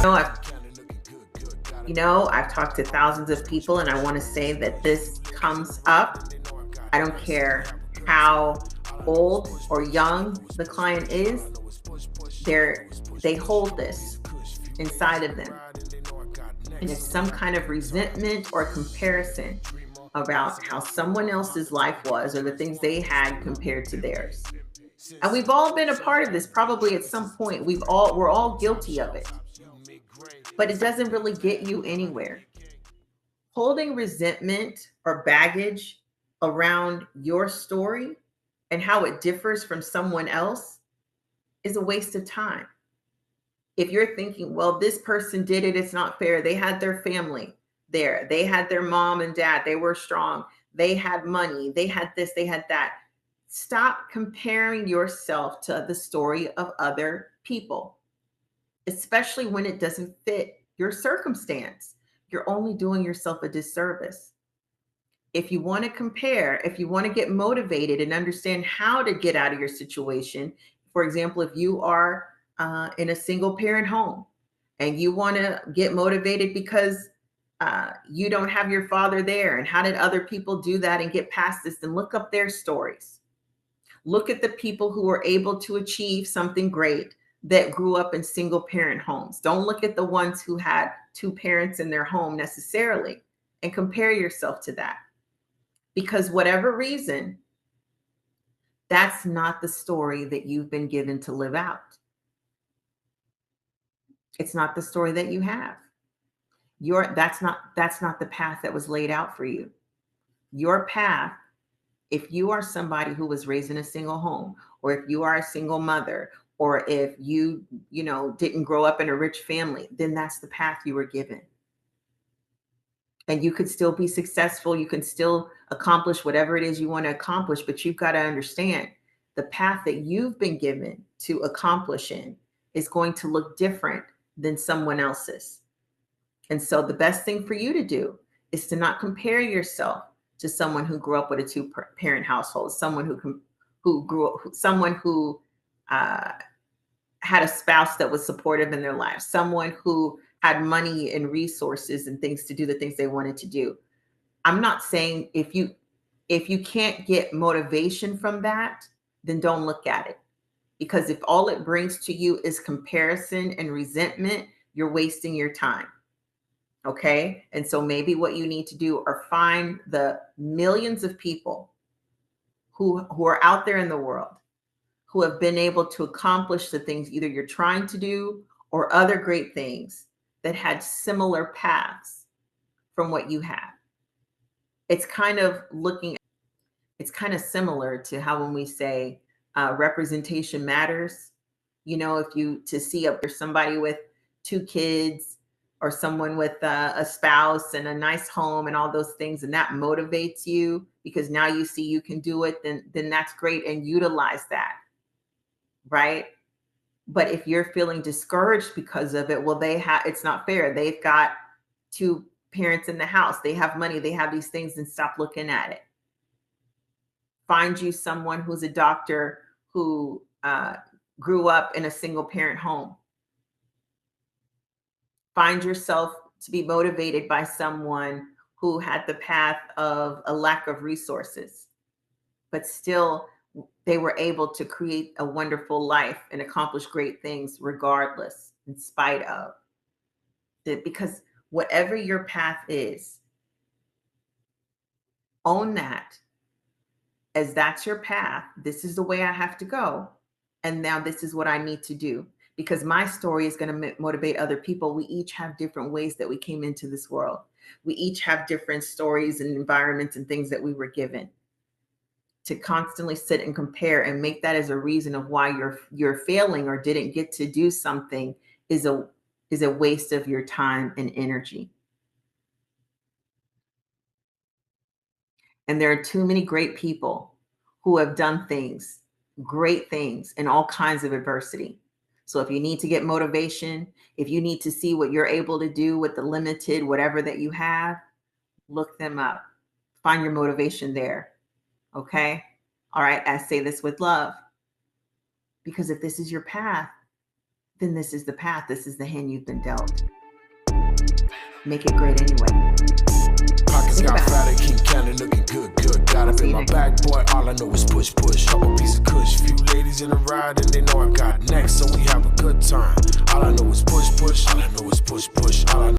know, I've, I've talked to thousands of people, and I want to say that this comes up. I don't care how old or young the client is, they hold this inside of them. And it's some kind of resentment or comparison about how someone else's life was or the things they had compared to theirs. And we've all been a part of this probably at some point. We're all guilty of it. But it doesn't really get you anywhere. Holding resentment or baggage around your story and how it differs from someone else is a waste of time. If you're thinking, well, this person did it, it's not fair. They had their family there, they had their mom and dad, they were strong, they had money, they had this, they had that. Stop comparing yourself to the story of other people, especially when it doesn't fit your circumstance. You're only doing yourself a disservice. If you want to compare, if you want to get motivated and understand how to get out of your situation, for example, if you are in a single parent home and you want to get motivated because you don't have your father there, and how did other people do that and get past this, then look up their stories. Look at the people who were able to achieve something great that grew up in single parent homes. Don't look at the ones who had two parents in their home necessarily and compare yourself to that. Because whatever reason, that's not the story that you've been given to live out. It's not the story that you have. That's not the path that was laid out for you. Your path, if you are somebody who was raised in a single home, or if you are a single mother, or if you didn't grow up in a rich family, then that's the path you were given. And you could still be successful. You can still accomplish whatever it is you want to accomplish, but you've got to understand the path that you've been given to accomplish in is going to look different than someone else's. And so the best thing for you to do is to not compare yourself to someone who grew up with a two-parent household, someone who had a spouse that was supportive in their life, someone who had money and resources and things to do the things they wanted to do. I'm not saying if you can't get motivation from that, then don't look at it. Because if all it brings to you is comparison and resentment, you're wasting your time. Okay? And so maybe what you need to do are find the millions of people who are out there in the world who have been able to accomplish the things either you're trying to do or other great things that had similar paths from what you have. It's kind of similar to how when we say representation matters. If you to see somebody with two kids or someone with a spouse and a nice home and all those things, and that motivates you because now you see you can do it, then that's great, and utilize that, right? But if you're feeling discouraged because of it, well, it's not fair. They've got two parents in the house. They have money. They have these things, and stop looking at it. Find you someone who's a doctor who grew up in a single parent home. Find yourself to be motivated by someone who had the path of a lack of resources, but still they were able to create a wonderful life and accomplish great things regardless, in spite of it. Because whatever your path is, own that as that's your path. This is the way I have to go. And now this is what I need to do. Because my story is going to motivate other people. We each have different ways that we came into this world. We each have different stories and environments and things that we were given. To constantly sit and compare and make that as a reason of why you're failing or didn't get to do something is a waste of your time and energy. And there are too many great people who have done things, great things, in all kinds of adversity. So if you need to get motivation, if you need to see what you're able to do with the limited whatever that you have, look them up. Find your motivation there. Okay? All right, I say this with love. Because if this is your path, then this is the path. This is the hand you've been dealt. Make it great anyway. Pockets Think got about fatter, keep counting, looking good, good. Got up See in you my next back, boy. All I know is push, push. Couple piece of kush, few ladies in the ride, and they know I got next, so we have a good time. All I know is push, push. All I know is push, push. All I